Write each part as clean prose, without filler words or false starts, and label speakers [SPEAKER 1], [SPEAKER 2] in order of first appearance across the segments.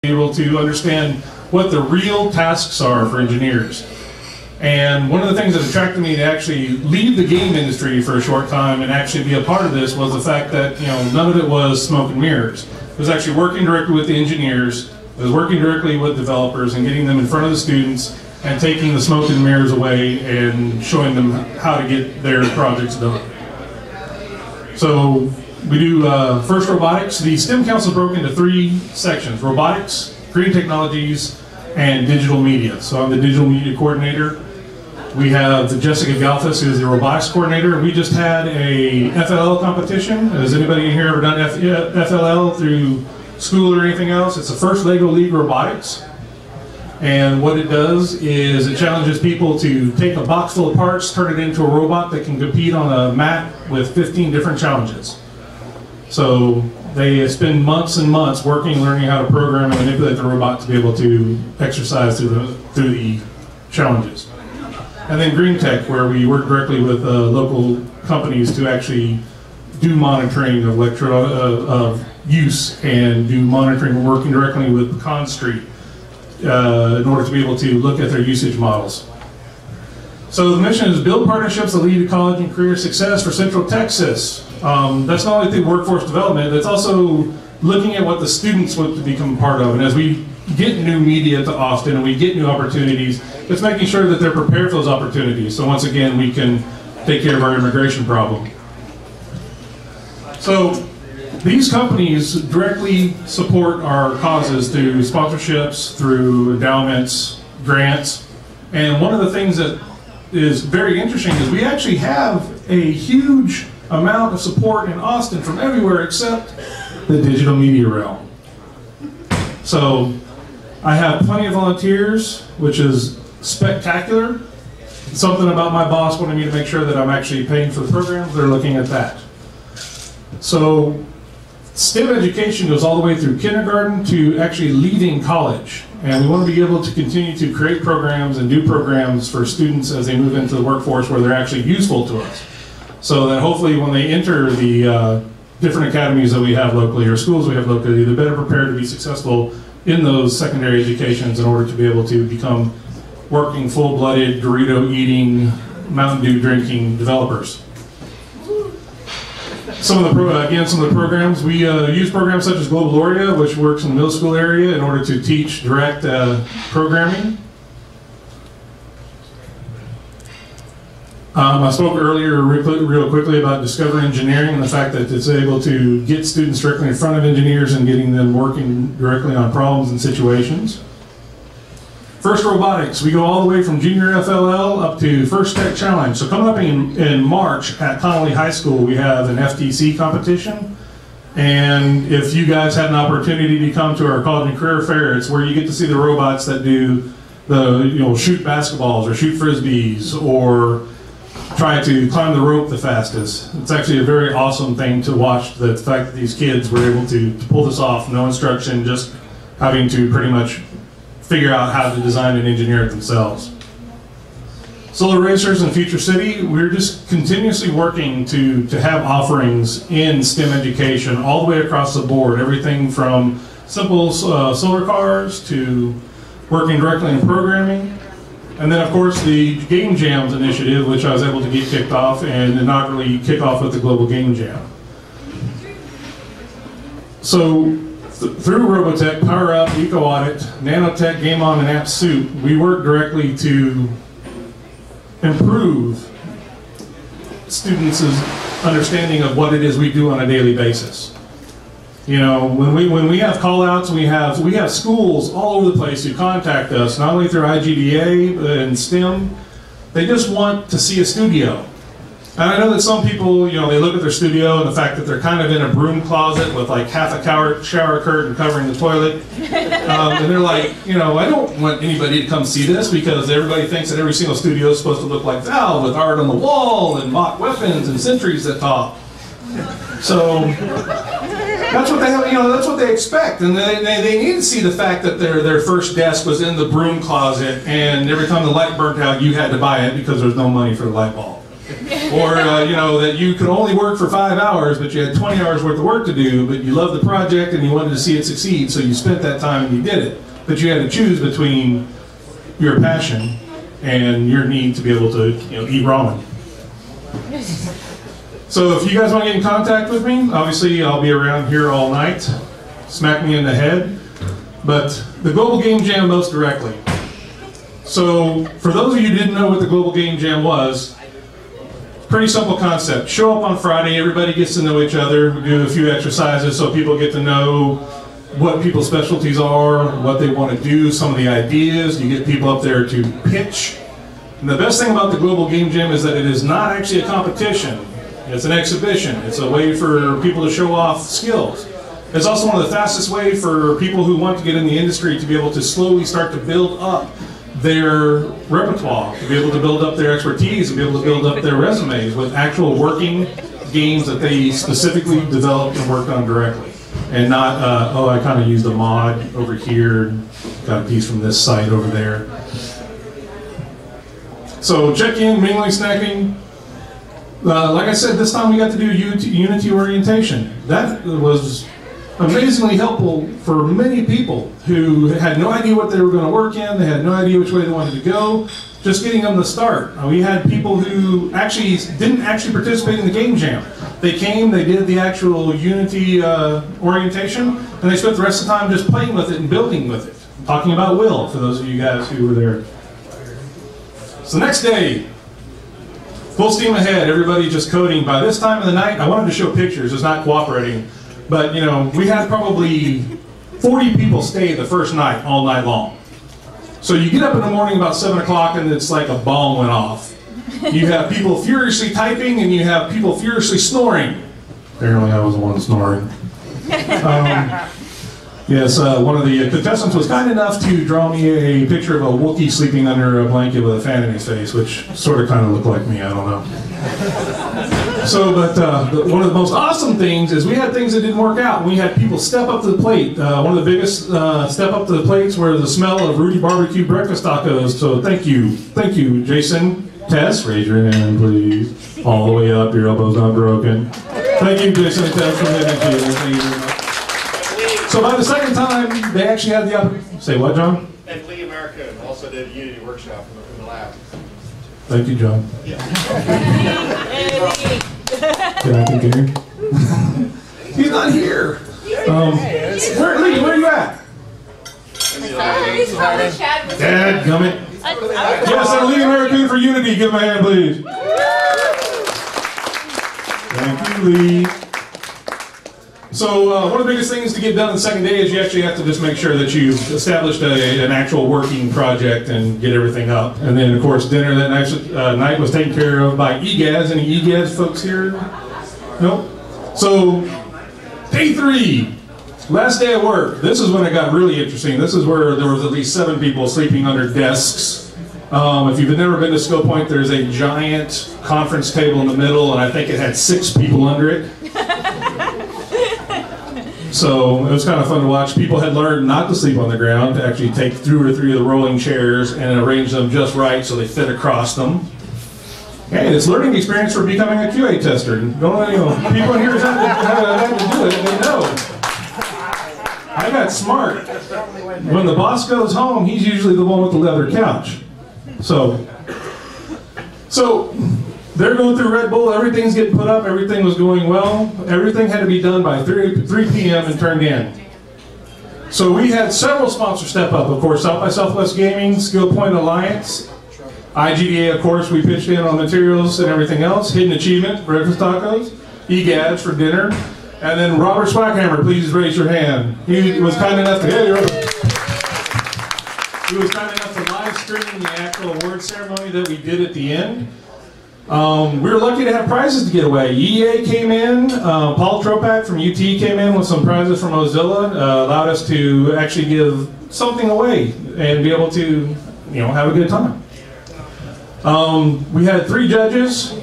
[SPEAKER 1] able to understand what the real tasks are for engineers. And one of the things that attracted me to actually leave the game industry for a short time and actually be a part of this was the fact that, you know, none of it was smoke and mirrors. It was actually working directly with the engineers, it was working directly with developers and getting them in front of the students and taking the smoke and mirrors away and showing them how to get their projects done. So we do first robotics. The STEM Council is broken into 3 sections: robotics, green technologies, and digital media. So I'm the digital media coordinator. We have Jessica Galfus, who is the robotics coordinator. We just had a FLL competition. Has anybody in here ever done FLL through school or anything else? It's the first LEGO League Robotics. And what it does is it challenges people to take a box full of parts, turn it into a robot that can compete on a map with 15 different challenges. So they spend months and months working, learning how to program and manipulate the robot to be able to exercise through the challenges. And then green tech, where we work directly with local companies to actually do monitoring of of use and do monitoring, working directly with Con Street in order to be able to look at their usage models. So the mission is build partnerships that lead to college and career success for Central Texas. That's not only through workforce development, it's also looking at what the students want to become part of. And as we get new media to Austin and we get new opportunities, it's making sure that they're prepared for those opportunities. So once again, we can take care of our immigration problem. So these companies directly support our causes through sponsorships, through endowments, grants. And one of the things that is very interesting is we actually have a huge amount of support in Austin from everywhere except the digital media realm. So I have plenty of volunteers, which is spectacular. Something about my boss wanting me to make sure that I'm actually paying for the programs. They're looking at that. So STEM education goes all the way through kindergarten to actually leaving college. And we want to be able to continue to create programs and do programs for students as they move into the workforce where they're actually useful to us. So that hopefully when they enter the different academies that we have locally or schools we have locally, they're better prepared to be successful in those secondary educations in order to be able to become working, full-blooded, Dorito-eating, Mountain Dew drinking developers. Some of the programs, we use programs such as Globaloria, which works in the middle school area in order to teach direct programming. I spoke earlier real quickly about Discover Engineering and the fact that it's able to get students directly in front of engineers and getting them working directly on problems and situations. First Robotics, we go all the way from Junior FLL up to First Tech Challenge. So coming up in March at Connolly High School, we have an FTC competition. And if you guys had an opportunity to come to our College and Career Fair, it's where you get to see the robots that do the, shoot basketballs or shoot frisbees or try to climb the rope the fastest. It's actually a very awesome thing to watch, the fact that these kids were able to pull this off, no instruction, just having to pretty much figure out how to design and engineer it themselves. Solar Racers and Future City, we're just continuously working to have offerings in STEM education all the way across the board, everything from simple solar cars to working directly in programming. And then of course the Game Jams initiative, which I was able to get kicked off and inaugurally kick off with the Global Game Jam. So through Robotech, Power Up, Eco Audit, Nanotech, Game On, and App Soup, we work directly to improve students' understanding of what it is we do on a daily basis. When we have call-outs, we have schools all over the place who contact us, not only through IGDA and STEM, they just want to see a studio. And I know that some people, they look at their studio and the fact that they're kind of in a broom closet with like half a shower curtain covering the toilet. And they're like, I don't want anybody to come see this because everybody thinks that every single studio is supposed to look like Valve with art on the wall and mock weapons and sentries that talk. So that's what they have, that's what they expect. And they need to see the fact that their first desk was in the broom closet and every time the light burnt out, you had to buy it because there was no money for the light bulb. Or, you know, that you could only work for 5 hours, but you had 20 hours worth of work to do, but you loved the project and you wanted to see it succeed, so you spent that time and you did it. But you had to choose between your passion and your need to be able to, you know, eat ramen. So if you guys want to get in contact with me, obviously I'll be around here all night. Smack me in the head. But the Global Game Jam most directly. So for those of you who didn't know what the Global Game Jam was, pretty simple concept. Show up on Friday, everybody gets to know each other. We do a few exercises so people get to know what people's specialties are, what they want to do, some of the ideas. You get people up there to pitch. And the best thing about the Global Game Jam is that it is not actually a competition. It's an exhibition. It's a way for people to show off skills. It's also one of the fastest ways for people who want to get in the industry to be able to slowly start to build up their repertoire, to be able to build up their expertise, to be able to build up their resumes with actual working games that they specifically developed and worked on directly. And not, oh, I kind of used a mod over here, got a piece from this site over there. So check-in, mingling, snacking. Like I said, this time we got to do Unity orientation. That was amazingly helpful for many people who had no idea what they were going to work in, they had no idea which way they wanted to go, just getting them to start. We had people who actually didn't actually participate in the game jam. They came, they did the actual Unity orientation, and they spent the rest of the time just playing with it and building with it. I'm talking about Will, for those of you guys who were there. So next day, full steam ahead, everybody just coding. By this time of the night, I wanted to show pictures, it's not cooperating. But, you know, we had probably 40 people stay the first night, all night long. So you get up in the morning about 7 o'clock and it's like a bomb went off. You have people furiously typing and you have people furiously snoring. Apparently I was the one snoring. Yes, one of the contestants was kind enough to draw me a picture of a Wookiee sleeping under a blanket with a fan in his face, which sort of kind of looked like me, I don't know. So, but one of the most awesome things is we had things that didn't work out. We had people step up to the plate. One of the biggest step up to the plates were the smell of Rudy Barbecue breakfast tacos. So thank you, Jason. Tess, raise your hand, please. All the way up, your elbow's not broken. Thank you, Jason and Tess, for the energy. Thank you very much. So by the second time, they actually had the opportunity. Say what, John?
[SPEAKER 2] And Lee America also did a Unity workshop in the lab.
[SPEAKER 1] Thank you, John.
[SPEAKER 2] Yeah.
[SPEAKER 1] Can I continue? He's not here. Where are you at? Dadgummit. Yes, Lee America for Unity. Give him a hand, please. Thank you, Lee. So one of the biggest things to get done the second day is you actually have to just make sure that you've established an actual working project and get everything up. And then, of course, dinner that night was taken care of by EGADS. Any EGADS folks here? Nope. So, day 3, last day of work. This is when it got really interesting. This is where there was at least 7 people sleeping under desks. If you've never been to Skillpoint, there's a giant conference table in the middle, and I think it had 6 people under it. So it was kind of fun to watch. People had learned not to sleep on the ground, to actually take 2 or 3 of the rolling chairs and arrange them just right so they fit across them. Hey, it's learning experience for becoming a QA tester. Don't, you know, people in here have to do it, they know. I got smart. When the boss goes home, he's usually the one with the leather couch. So they're going through Red Bull, everything's getting put up, everything was going well. Everything had to be done by 3 p.m. and turned in. So we had several sponsors step up, of course, South by Southwest Gaming, Skillpoint Alliance, IGDA, of course, we pitched in on materials and everything else, Hidden Achievement, breakfast tacos, EGADS for dinner, and then Robert Swackhammer, please raise your hand. He was kind enough to, he was kind enough to live stream the actual award ceremony that we did at the end. We were lucky to have prizes to get away. EA came in, Paul Tropak from UT came in with some prizes from Mozilla, allowed us to actually give something away and be able to, you know, have a good time. We had 3 judges,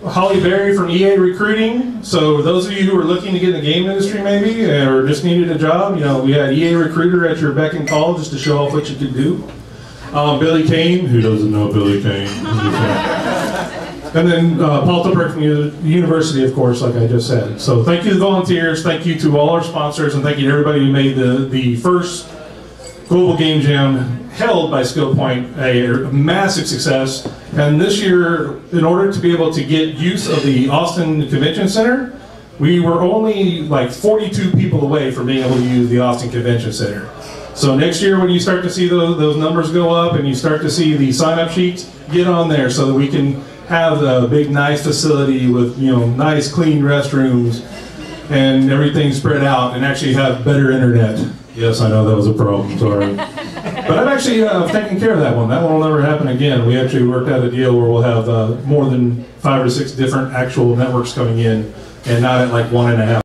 [SPEAKER 1] Holly Berry from EA Recruiting. So those of you who are looking to get in the game industry maybe, or just needed a job, you know, we had EA Recruiter at your beck and call just to show off what you could do. Billy Kane, who doesn't know Billy Kane? And then Paul Tupper from the university, of course, like I just said. So thank you to the volunteers, thank you to all our sponsors, and thank you to everybody who made the first Global Game Jam held by Skillpoint a massive success. And this year, in order to be able to get use of the Austin Convention Center, we were only like 42 people away from being able to use the Austin Convention Center. So next year when you start to see those numbers go up and you start to see the sign-up sheets, get on there so that we can have a big nice facility with, you know, nice clean restrooms and everything spread out and actually have better internet. Yes, I know that was a problem, sorry. But I've actually taken care of that one. That one will never happen again. We actually worked out a deal where we'll have more than 5 or 6 different actual networks coming in and not at like 1.5.